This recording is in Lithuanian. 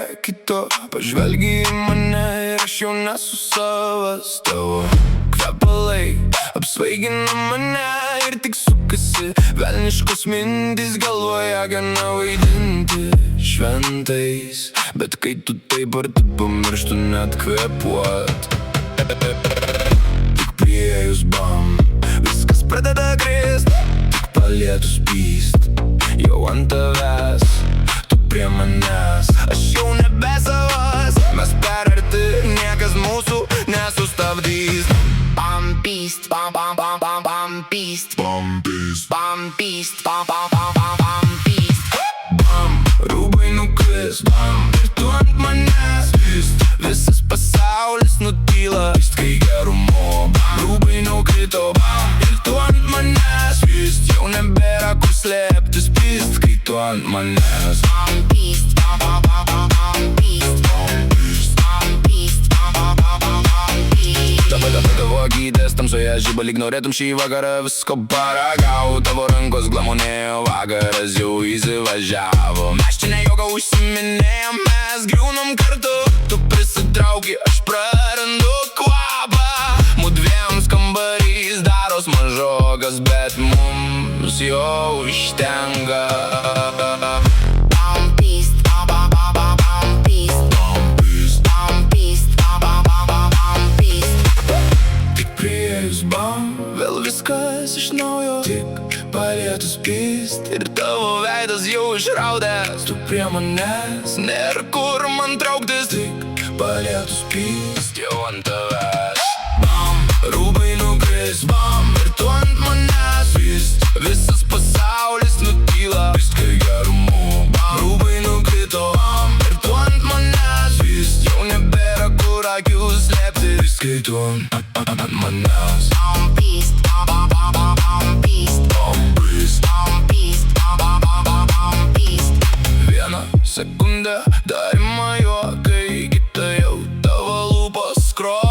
prie kito. Pažvelgi į mane ir aš jau nesu savas. Tavo kvepalai apsvaigina mane ir tik sukasi velniškos mintys galvoje, gana vaidinti šventais. Bet kai tu taip arti pamirštu net kvėpuot. Tik priėjus bam, viskas pradeda krist. Tik palietus pyst, jau ant tavęs, tu prie manęs. Aš jau nebe savas, mes per arti, niekas mūsų nesustabdys. Bam pyst, bam bam bam bam bam pyst. Bam pyst, bam pyst, bam bam bam bam bam pyst. Bam, rūbai nukris, bam, ir tu ant manęs pyst. Visas pasaulis nutyla, pyst kai gerumo. Bam, rūbai nukrito, bam, ir tu ant manęs pyst. Jau nebėra kur slėptis, pyst kai tu ant manęs. Bam pyst, bam bam bam bam bam pyst. Bam pyst, bam pyst, bam bam bam bam bam pyst. Dabar tavo akytės tamsoje žiba, lyg norėtum šį vakarą visko paragau. Tavo rankos glamonėjo, vakaras jau įsivažiavo. Mes čia ne joga užsiminėjom, mes griūnam kartu. Tu prisitrauki, aš prarandu kvapą. Mudviems kambarys daros mažokas, bet mums jau užtenka. Vėl viskas iš naujo, tik palietus pyst. Ir tavo veidas jau išraudęs, tu prie manęs, nėra kur man trauktis. Tik palietus pyst, jau ant tavęs. Bam, rūbai nukris, bam, ir tu ant manęs pyst. Visas pasaulis nutyla, pyst kai gerumo. Bam, rūbai nukrito, bam, ir tu ant manęs pyst. Jau nebėra kur akių slėpti, pyst kai tu ant manęs. Sekundę, daima juokai, kita jau tavo lūpos skro.